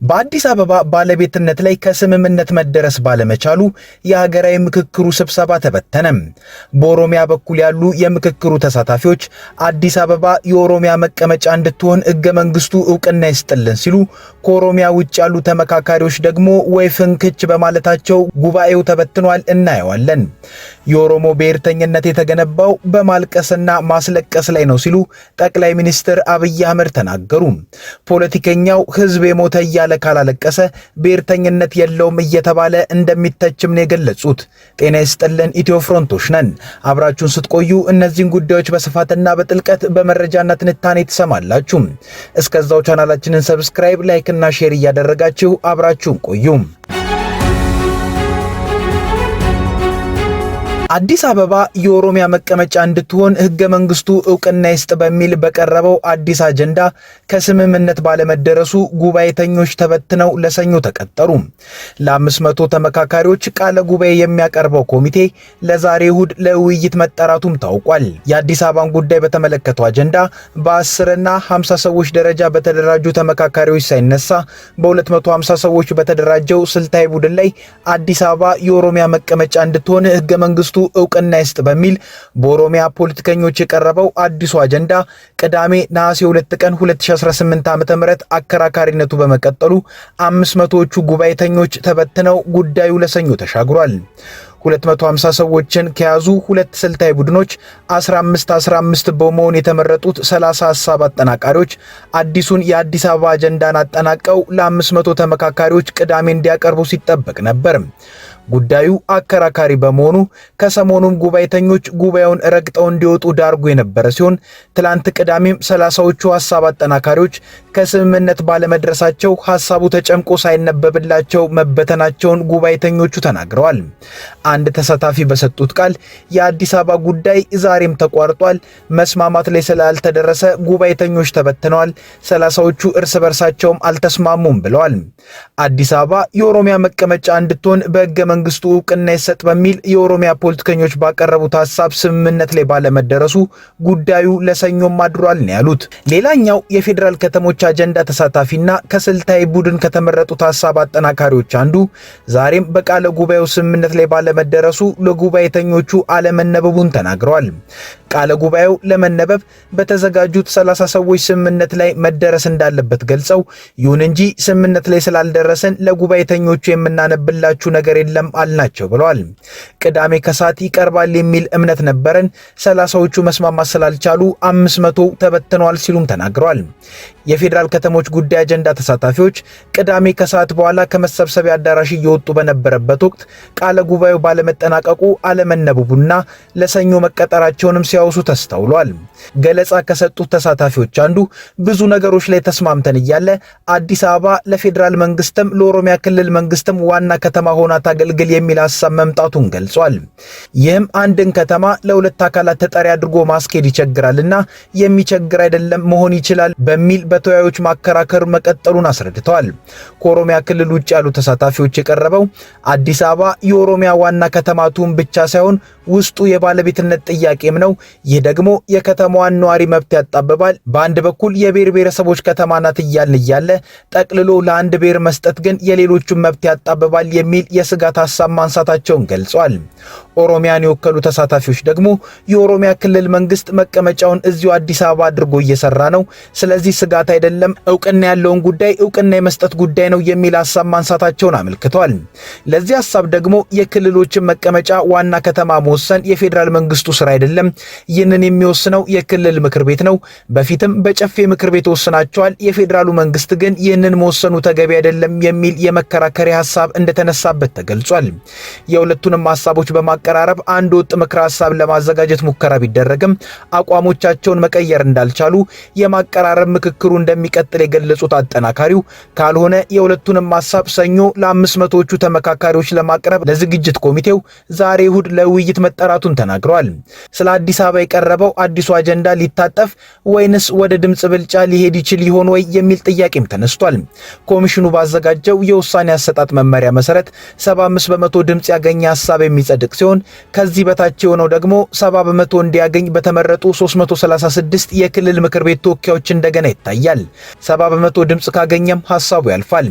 በአዲስ አበባ ባለቤትነት ላይ ከስምምነት መደረስ ባለመቻሉ የሀገራዊ ምክክሩ ስብሰባ ተበተነ። በኦሮሚያ በኩል ያሉ የምክክሩ ተሳታፊዎች አዲስ አበባ የኦሮሚያ መቀመጫ እንድትሆን ሕገ መንግስቱ ዕውቅና ይስጥልን ሲሉ፣ ከኦሮሚያ ውጭ ያሉ ተመካካሪዎች ደግሞ ወይ ፍንክች በማለታቸው ጉባኤው ተበትኗል። እናየዋለን። የኦሮሞ ብሔርተኝነት የተገነባው በማልቀስና ማስለቀስ ላይ ነው ሲሉ ጠቅላይ ሚኒስትር አብይ አህመድ ተናገሩ። ፖለቲከኛው ህዝብ የሞተ እያለ ካላለቀሰ ብሔርተኝነት የለውም እየተባለ እንደሚተችም ነው የገለጹት። ጤና ይስጥልን፣ ኢትዮ ፍሮንቶች ነን። አብራችሁን ስትቆዩ እነዚህን ጉዳዮች በስፋትና በጥልቀት በመረጃና ትንታኔ ትሰማላችሁ። እስከዛው ቻናላችንን ሰብስክራይብ፣ ላይክ እና ሼር እያደረጋችሁ አብራችሁን ቆዩ። አዲስ አበባ የኦሮሚያ መቀመጫ እንድትሆን ሕገ መንግስቱ ዕውቅና ይስጥ በሚል በቀረበው አዲስ አጀንዳ ከስምምነት ባለመደረሱ ጉባኤተኞች ተበትነው ለሰኞ ተቀጠሩ። ለ500 ተመካካሪዎች ቃለ ጉባኤ የሚያቀርበው ኮሚቴ ለዛሬ እሁድ ለውይይት መጠራቱም ታውቋል። የአዲስ አበባን ጉዳይ በተመለከተው አጀንዳ በ10 እና 50 ሰዎች ደረጃ በተደራጁ ተመካካሪዎች ሳይነሳ በ250 ሰዎች በተደራጀው ስልታዊ ቡድን ላይ አዲስ አበባ የኦሮሚያ መቀመጫ እንድትሆን ሕገ መንግስቱ ዕውቅና ይስጥ በሚል በኦሮሚያ ፖለቲከኞች የቀረበው አዲሱ አጀንዳ ቅዳሜ ነሐሴ 2 ቀን 2018 ዓ.ም አከራካሪነቱ በመቀጠሉ 500ዎቹ ጉባኤተኞች ተበትነው ጉዳዩ ለሰኞ ተሻግሯል። 250 ሰዎችን ከያዙ ሁለት ስልታዊ ቡድኖች 15 በመሆን የተመረጡት 30 ሐሳብ አጠናቃሪዎች አዲሱን የአዲስ አበባ አጀንዳን አጠናቀው ለ500 ተመካካሪዎች ቅዳሜ እንዲያቀርቡ ሲጠበቅ ነበር። ጉዳዩ አከራካሪ በመሆኑ ከሰሞኑም ጉባኤተኞች ጉባኤውን ረግጠው እንዲወጡ ዳርጎ የነበረ ሲሆን ትላንት ቅዳሜም 30ዎቹ ሐሳብ አጠናካሪዎች ከስምምነት ባለመድረሳቸው ሐሳቡ ተጨምቆ ሳይነበብላቸው መበተናቸውን ጉባኤተኞቹ ተናግረዋል። አንድ ተሳታፊ በሰጡት ቃል የአዲስ አበባ ጉዳይ ዛሬም ተቋርጧል፣ መስማማት ላይ ስላልተደረሰ ጉባኤተኞች ተበትነዋል፣ 30ዎቹ እርስ በርሳቸውም አልተስማሙም ብለዋል። አዲስ አበባ የኦሮሚያ መቀመጫ እንድትሆን በሕገ መንግስቱ ዕውቅና ይሰጥ በሚል የኦሮሚያ ፖለቲከኞች ባቀረቡት ሐሳብ ስምምነት ላይ ባለመደረሱ ጉዳዩ ለሰኞም አድሯል ነው ያሉት። ሌላኛው የፌዴራል ከተሞች አጀንዳ ተሳታፊና ከስልታዊ ቡድን ከተመረጡት ሐሳብ አጠናካሪዎች አንዱ ዛሬም በቃለ ጉባኤው ስምምነት ላይ ባለመደረሱ ለጉባኤተኞቹ አለመነበቡን ተናግረዋል። ቃለ ጉባኤው ለመነበብ በተዘጋጁት 30 ሰዎች ስምምነት ላይ መደረስ እንዳለበት ገልጸው ይሁን እንጂ ስምምነት ላይ ስላልደረሰን ለጉባኤተኞቹ የምናነብላችሁ ነገር የለም አልናቸው ብለዋል። ቅዳሜ ከሰዓት ይቀርባል የሚል እምነት ነበረን፣ 30ዎቹ መስማማት ስላልቻሉ 500 ተበትነዋል ሲሉም ተናግረዋል። የፌዴራል ከተሞች ጉዳይ አጀንዳ ተሳታፊዎች ቅዳሜ ከሰዓት በኋላ ከመሰብሰቢያ አዳራሽ እየወጡ በነበረበት ወቅት ቃለ ጉባኤው ባለመጠናቀቁ አለመነበቡና ለሰኞ መቀጠራቸውንም ሲያወሱ ተስተውሏል። ገለጻ ከሰጡት ተሳታፊዎች አንዱ ብዙ ነገሮች ላይ ተስማምተን እያለ አዲስ አበባ ለፌዴራል መንግስትም ለኦሮሚያ ክልል መንግስትም ዋና ከተማ ሆና ታገልግል የሚል ሐሳብ መምጣቱን ገልጿል። ይህም አንድን ከተማ ለሁለት አካላት ተጠሪ አድርጎ ማስኬድ ይቸግራልና የሚቸግር አይደለም መሆን ይችላል በሚል በተወያዮች ማከራከር መቀጠሉን አስረድተዋል። ከኦሮሚያ ክልል ውጭ ያሉ ተሳታፊዎች የቀረበው አዲስ አበባ የኦሮሚያ ዋና ከተማቱን ብቻ ሳይሆን ውስጡ የባለቤትነት ጥያቄም ነው። ይህ ደግሞ የከተማዋን ነዋሪ መብት ያጣብባል። በአንድ በኩል የብሔር ብሔረሰቦች ከተማ ናት እያለ ጠቅልሎ ለአንድ ብሔር መስጠት ግን የሌሎቹን መብት ያጣብባል የሚል የስጋት ሐሳብ ማንሳታቸውን ገልጿል። ኦሮሚያን የወከሉ ተሳታፊዎች ደግሞ የኦሮሚያ ክልል መንግስት መቀመጫውን እዚሁ አዲስ አበባ አድርጎ እየሰራ ነው፣ ስለዚህ ስጋት አይደለም፣ ዕውቅና ያለውን ጉዳይ ዕውቅና የመስጠት ጉዳይ ነው የሚል ሐሳብ ማንሳታቸውን አመልክቷል። ለዚህ ሐሳብ ደግሞ የክልሎችን መቀመጫ ዋና ከተማ መወሰን የፌዴራል መንግስቱ ስራ አይደለም፣ ይህንን የሚወስነው የክልል ምክር ቤት ነው፣ በፊትም በጨፌ ምክር ቤት ወስናቸዋል፣ የፌዴራሉ መንግስት ግን ይህንን መወሰኑ ተገቢ አይደለም የሚል የመከራከሪያ ሐሳብ እንደተነሳበት ተገልጿል። የሁለቱንም ሐሳቦች በማቀራረብ አንድ ወጥ ምክረ ሐሳብ ለማዘጋጀት ሙከራ ቢደረግም አቋሞቻቸውን መቀየር እንዳልቻሉ የማቀራረብ ምክክሩ እንደሚቀጥል የገለጹት አጠናካሪው ካልሆነ የሁለቱንም ሐሳብ ሰኞ ለ500ዎቹ ተመካካሪዎች ለማቅረብ ለዝግጅት ኮሚቴው ዛሬ እሁድ ለውይይት መጠራቱን ተናግረዋል። ስለ አዲስ አበባ የቀረበው አዲሱ አጀንዳ ሊታጠፍ ወይንስ ወደ ድምጽ ብልጫ ሊሄድ ይችል ይሆን ወይ የሚል ጥያቄም ተነስቷል። ኮሚሽኑ ባዘጋጀው የውሳኔ አሰጣጥ መመሪያ መሰረት 75 በመቶ ድምጽ ያገኘ ሐሳብ የሚጸድቅ ሲሆን ከዚህ በታች የሆነው ደግሞ 70 በመቶ እንዲያገኝ በተመረጡ 336 የክልል ምክር ቤት ተወካዮች እንደገና ይታያል። 70 በመቶ ድምጽ ካገኘም ሐሳቡ ያልፋል።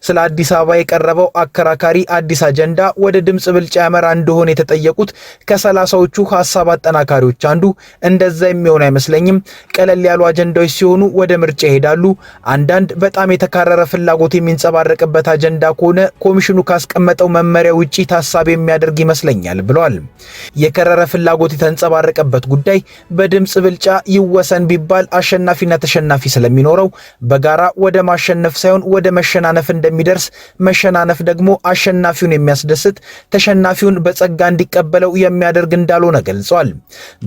ስለ አዲስ አበባ የቀረበው አከራካሪ አዲስ አጀንዳ ወደ ድምጽ ብልጫ ያመራ እንደሆነ የተጠየቁት ከ30ዎቹ ሐሳብ አጠናካሪዎች አንዱ እንደዛ የሚሆን አይመስለኝም፣ ቀለል ያሉ አጀንዳዎች ሲሆኑ ወደ ምርጫ ይሄዳሉ። አንዳንድ በጣም የተካረረ ፍላጎት የሚንጸባረቅበት አጀንዳ ከሆነ ኮሚሽኑ ካስቀመጠው መመሪያ ውጪ ታሳቢ የሚያደርግ ይመስለኛል ብለዋል። የከረረ ፍላጎት የተንጸባረቀበት ጉዳይ በድምጽ ብልጫ ይወሰን ቢባል አሸናፊና ተሸናፊ ስለሚኖረው በጋራ ወደ ማሸነፍ ሳይሆን ወደ መሸናነፍ እንደሚደርስ፣ መሸናነፍ ደግሞ አሸናፊውን የሚያስደስት ተሸናፊውን በጸጋ እንዲቀበለው የሚያደርግ እንዳልሆነ ገልጿል።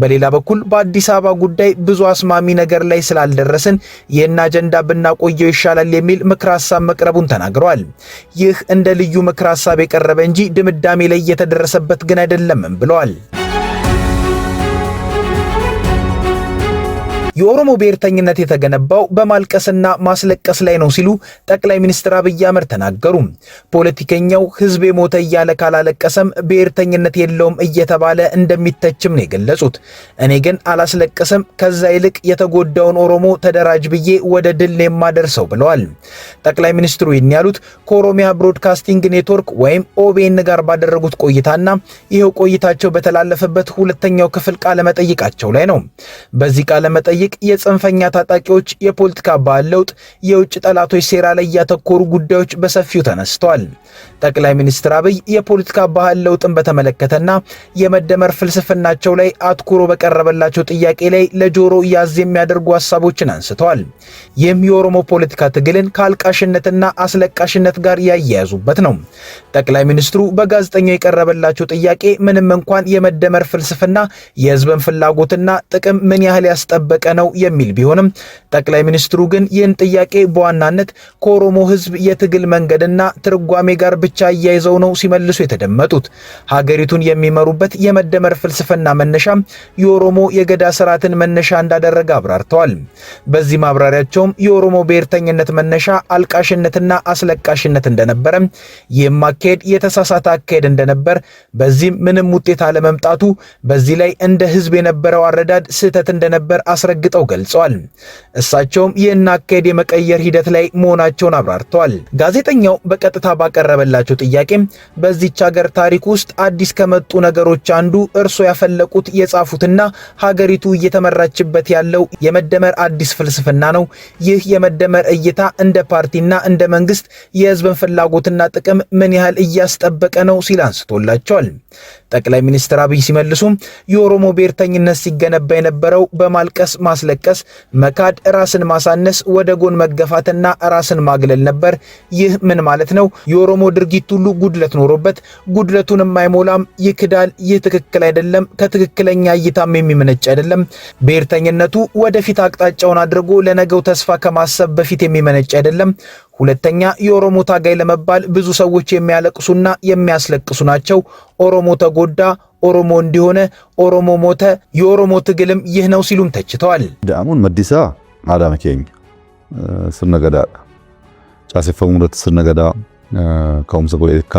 በሌላ በኩል በአዲስ አበባ ጉዳይ ብዙ አስማሚ ነገር ላይ ስላልደረስን ይህን አጀንዳ ብናቆየው ይሻላል የሚል ምክር ሐሳብ መቅረቡን ተናግረዋል። ይህ እንደ ልዩ ምክር ሐሳብ የቀረበ እንጂ ድምዳሜ ላይ የተደረሰበት ግን አይደለም ብለዋል። የኦሮሞ ብሔርተኝነት የተገነባው በማልቀስና ማስለቀስ ላይ ነው ሲሉ ጠቅላይ ሚኒስትር አብይ አህመድ ተናገሩ። ፖለቲከኛው ህዝብ ሞተ እያለ ካላለቀሰም ብሔርተኝነት የለውም እየተባለ እንደሚተችም ነው የገለጹት። እኔ ግን አላስለቅስም፣ ከዛ ይልቅ የተጎዳውን ኦሮሞ ተደራጅ ብዬ ወደ ድል የማደርሰው ብለዋል። ጠቅላይ ሚኒስትሩ ይህን ያሉት ከኦሮሚያ ብሮድካስቲንግ ኔትወርክ ወይም ኦቤን ጋር ባደረጉት ቆይታና ይሄው ቆይታቸው በተላለፈበት ሁለተኛው ክፍል ቃለ መጠይቃቸው ላይ ነው። በዚህ ቃለ መጠይቅ የጽንፈኛ ታጣቂዎች የፖለቲካ ባህል ለውጥ፣ የውጭ ጠላቶች ሴራ ላይ ያተኮሩ ጉዳዮች በሰፊው ተነስተዋል። ጠቅላይ ሚኒስትር አብይ የፖለቲካ ባህል ለውጥን በተመለከተና የመደመር ፍልስፍናቸው ላይ አትኩሮ በቀረበላቸው ጥያቄ ላይ ለጆሮ ያዝ የሚያደርጉ ሐሳቦችን አንስተዋል። ይህም የኦሮሞ ፖለቲካ ትግልን ከአልቃሽነትና አስለቃሽነት ጋር ያያያዙበት ነው። ጠቅላይ ሚኒስትሩ በጋዜጠኛው የቀረበላቸው ጥያቄ ምንም እንኳን የመደመር ፍልስፍና የህዝብን ፍላጎትና ጥቅም ምን ያህል ያስጠበቀ ነው የሚል ቢሆንም ጠቅላይ ሚኒስትሩ ግን ይህን ጥያቄ በዋናነት ከኦሮሞ ህዝብ የትግል መንገድና ትርጓሜ ጋር ብቻ አያይዘው ነው ሲመልሱ የተደመጡት። ሀገሪቱን የሚመሩበት የመደመር ፍልስፍና መነሻም የኦሮሞ የገዳ ስርዓትን መነሻ እንዳደረገ አብራርተዋል። በዚህ ማብራሪያቸውም የኦሮሞ ብሔርተኝነት መነሻ አልቃሽነትና አስለቃሽነት እንደነበረ፣ ይህም አካሄድ የተሳሳተ አካሄድ እንደነበር፣ በዚህም ምንም ውጤት አለመምጣቱ፣ በዚህ ላይ እንደ ህዝብ የነበረው አረዳድ ስህተት እንደነበር አስረግጠው ገልጸዋል። እሳቸውም ይህን አካሄድ የመቀየር ሂደት ላይ መሆናቸውን አብራርተዋል። ጋዜጠኛው በቀጥታ ባቀረበላቸው ጥያቄም በዚች ሀገር ታሪክ ውስጥ አዲስ ከመጡ ነገሮች አንዱ እርሶ ያፈለቁት የጻፉትና ሀገሪቱ እየተመራችበት ያለው የመደመር አዲስ ፍልስፍና ነው። ይህ የመደመር እይታ እንደ ፓርቲና እንደ መንግስት የህዝብን ፍላጎትና ጥቅም ምን ያህል እያስጠበቀ ነው ሲል አንስቶላቸዋል። ጠቅላይ ሚኒስትር አብይ ሲመልሱም የኦሮሞ ብሔርተኝነት ሲገነባ የነበረው በማልቀስ ማስለቀስ፣ መካድ፣ ራስን ማሳነስ፣ ወደ ጎን መገፋትና ራስን ማግለል ነበር። ይህ ምን ማለት ነው? የኦሮሞ ድርጊት ሁሉ ጉድለት ኖሮበት ጉድለቱንም አይሞላም፣ ይክዳል። ይህ ትክክል አይደለም፣ ከትክክለኛ እይታም የሚመነጭ አይደለም። ብሔርተኝነቱ ወደፊት አቅጣጫውን አድርጎ ለነገው ተስፋ ከማሰብ በፊት የሚመነጭ አይደለም። ሁለተኛ የኦሮሞ ታጋይ ለመባል ብዙ ሰዎች የሚያለቅሱና የሚያስለቅሱ ናቸው። ኦሮሞ ተጎዳ፣ ኦሮሞ እንዲሆነ፣ ኦሮሞ ሞተ፣ የኦሮሞ ትግልም ይህ ነው ሲሉም ተችተዋል። ዳሙን መዲሳ አዳመከኝ ስርነገዳ ጫሴፈሙረት ስርነገዳ ከውምሰ ፖለቲካ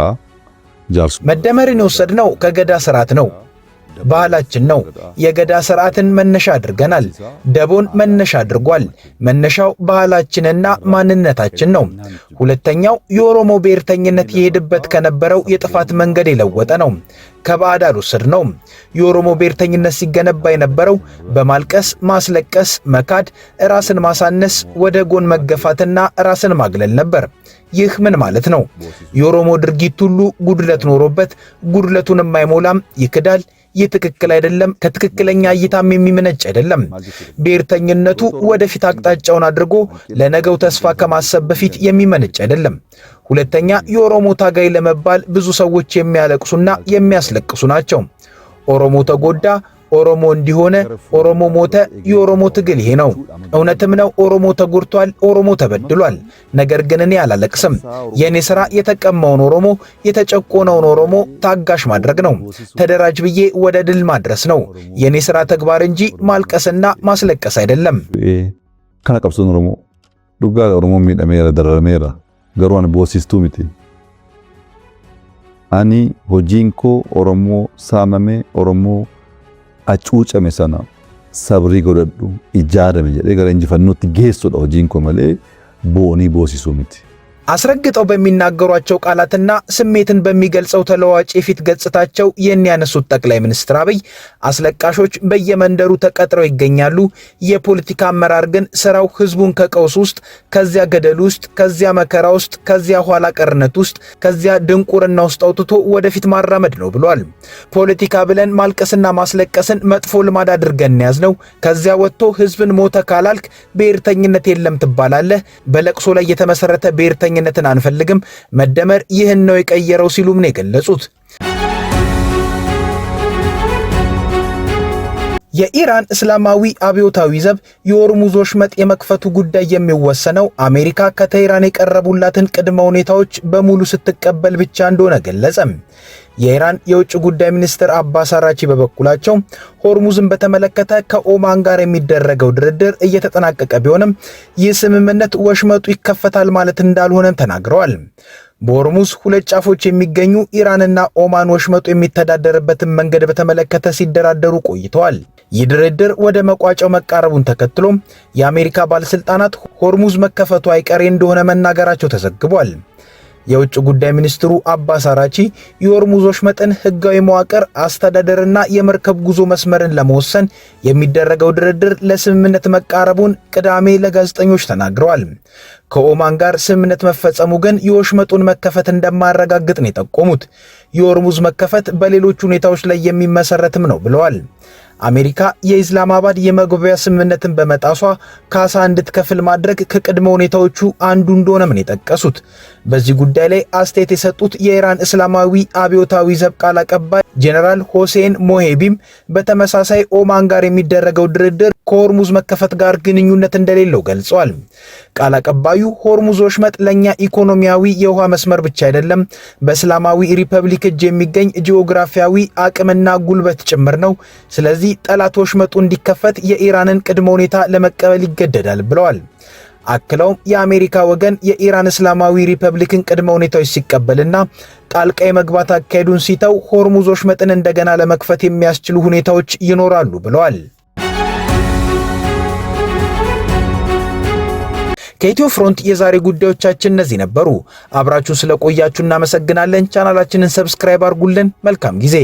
ጃርሱ መደመርን የወሰድነው ከገዳ ስርዓት ነው። ባህላችን ነው። የገዳ ስርዓትን መነሻ አድርገናል። ደቦን መነሻ አድርጓል። መነሻው ባህላችንና ማንነታችን ነው። ሁለተኛው የኦሮሞ ብሔርተኝነት የሄድበት ከነበረው የጥፋት መንገድ የለወጠ ነው። ከባዕድ አልወሰድነው። የኦሮሞ ብሔርተኝነት ሲገነባ የነበረው በማልቀስ፣ ማስለቀስ፣ መካድ፣ ራስን ማሳነስ፣ ወደ ጎን መገፋትና ራስን ማግለል ነበር። ይህ ምን ማለት ነው? የኦሮሞ ድርጊት ሁሉ ጉድለት ኖሮበት ጉድለቱንም አይሞላም፣ ይክዳል። ይህ ትክክል አይደለም፣ ከትክክለኛ እይታም የሚመነጭ አይደለም። ብሔርተኝነቱ ወደፊት አቅጣጫውን አድርጎ ለነገው ተስፋ ከማሰብ በፊት የሚመነጭ አይደለም። ሁለተኛ የኦሮሞ ታጋይ ለመባል ብዙ ሰዎች የሚያለቅሱና የሚያስለቅሱ ናቸው። ኦሮሞ ተጎዳ፣ ኦሮሞ እንዲሆነ፣ ኦሮሞ ሞተ፣ የኦሮሞ ትግል ይሄ ነው። እውነትም ነው። ኦሮሞ ተጎድቷል፣ ኦሮሞ ተበድሏል። ነገር ግን እኔ አላለቅስም። የኔ ሥራ የተቀማውን ኦሮሞ፣ የተጨቆነውን ኦሮሞ ታጋሽ ማድረግ ነው። ተደራጅ ብዬ ወደ ድል ማድረስ ነው የኔ ሥራ ተግባር እንጂ ማልቀስና ማስለቀስ አይደለም። ከነ ቀብሶን ኦሮሞ ዱጋ ኦሮሞ ሚደሜራ ደረሜራ ገሩን ቦሲስቱ ሚቲ አኒ ሆጂንኮ ኦሮሞ ሳመሜ ኦሮሞ አጩጨሜ ሰና ሰብሪ ጎደዱ ኢጃረመ ጀዴ ገረ እንጂፈኑት ጌሱዳ ሆጂንኮ መሌ ቦኒ ቦሲሱ ሚቲ አስረግጠው በሚናገሯቸው ቃላትና ስሜትን በሚገልጸው ተለዋጭ የፊት ገጽታቸው የሚያነሱት ጠቅላይ ሚኒስትር አብይ አስለቃሾች በየመንደሩ ተቀጥረው ይገኛሉ። የፖለቲካ አመራር ግን ስራው ህዝቡን ከቀውስ ውስጥ፣ ከዚያ ገደል ውስጥ፣ ከዚያ መከራ ውስጥ፣ ከዚያ ኋላ ቀርነት ውስጥ፣ ከዚያ ድንቁርና ውስጥ አውጥቶ ወደፊት ማራመድ ነው ብሏል። ፖለቲካ ብለን ማልቀስና ማስለቀስን መጥፎ ልማድ አድርገን ያዝነው። ከዚያ ወጥቶ ህዝብን ሞተ ካላልክ ብሔርተኝነት የለም ትባላለህ። በለቅሶ ላይ የተመሰረተ ብሔርተኝነትን አንፈልግም። መደመር ይህን ነው የቀየረው ሲሉም ነው የገለጹት። የኢራን እስላማዊ አብዮታዊ ዘብ የሆርሙዝ ወሽመጥ የመክፈቱ ጉዳይ የሚወሰነው አሜሪካ ከቴህራን የቀረቡላትን ቅድመ ሁኔታዎች በሙሉ ስትቀበል ብቻ እንደሆነ ገለጸ። የኢራን የውጭ ጉዳይ ሚኒስትር አባስ አራቺ በበኩላቸው ሆርሙዝን በተመለከተ ከኦማን ጋር የሚደረገው ድርድር እየተጠናቀቀ ቢሆንም ይህ ስምምነት ወሽመጡ ይከፈታል ማለት እንዳልሆነም ተናግረዋል። በሆርሙዝ ሁለት ጫፎች የሚገኙ ኢራንና ኦማን ወሽመጡ የሚተዳደርበትን መንገድ በተመለከተ ሲደራደሩ ቆይተዋል። ይህ ድርድር ወደ መቋጫው መቃረቡን ተከትሎ የአሜሪካ ባለስልጣናት ሆርሙዝ መከፈቱ አይቀሬ እንደሆነ መናገራቸው ተዘግቧል። የውጭ ጉዳይ ሚኒስትሩ አባስ አራቺ የሆርሙዝ ወሽመጥን ህጋዊ መዋቅር፣ አስተዳደርና የመርከብ ጉዞ መስመርን ለመወሰን የሚደረገው ድርድር ለስምምነት መቃረቡን ቅዳሜ ለጋዜጠኞች ተናግረዋል። ከኦማን ጋር ስምምነት መፈጸሙ ግን የወሽመጡን መከፈት እንደማያረጋግጥ ነው የጠቆሙት። የሆርሙዝ መከፈት በሌሎች ሁኔታዎች ላይ የሚመሰረትም ነው ብለዋል። አሜሪካ የኢስላማባድ የመግቢያ ስምምነትን በመጣሷ ካሳ እንድትከፍል ማድረግ ከቅድመ ሁኔታዎቹ አንዱ እንደሆነም ነው የጠቀሱት። በዚህ ጉዳይ ላይ አስተያየት የሰጡት የኢራን እስላማዊ አብዮታዊ ዘብ ቃል አቀባይ ጄኔራል ሆሴን ሞሄቢም በተመሳሳይ ኦማን ጋር የሚደረገው ድርድር ከሆርሙዝ መከፈት ጋር ግንኙነት እንደሌለው ገልጸዋል። ቃል አቀባዩ ሆርሙዝ ወሽመጥ ለኛ ኢኮኖሚያዊ የውሃ መስመር ብቻ አይደለም፣ በእስላማዊ ሪፐብሊክ እጅ የሚገኝ ጂኦግራፊያዊ አቅምና ጉልበት ጭምር ነው። ስለዚህ ጠላት ወሽመጡ እንዲከፈት የኢራንን ቅድመ ሁኔታ ለመቀበል ይገደዳል ብለዋል። አክለውም የአሜሪካ ወገን የኢራን እስላማዊ ሪፐብሊክን ቅድመ ሁኔታዎች ሲቀበልና ጣልቃ የመግባት አካሄዱን ሲተው ሆርሙዝ ወሽመጥን እንደገና ለመክፈት የሚያስችሉ ሁኔታዎች ይኖራሉ ብለዋል። ከኢትዮ ፍሮንት የዛሬ ጉዳዮቻችን እነዚህ ነበሩ። አብራችሁን ስለቆያችሁ እናመሰግናለን። ቻናላችንን ሰብስክራይብ አድርጉልን። መልካም ጊዜ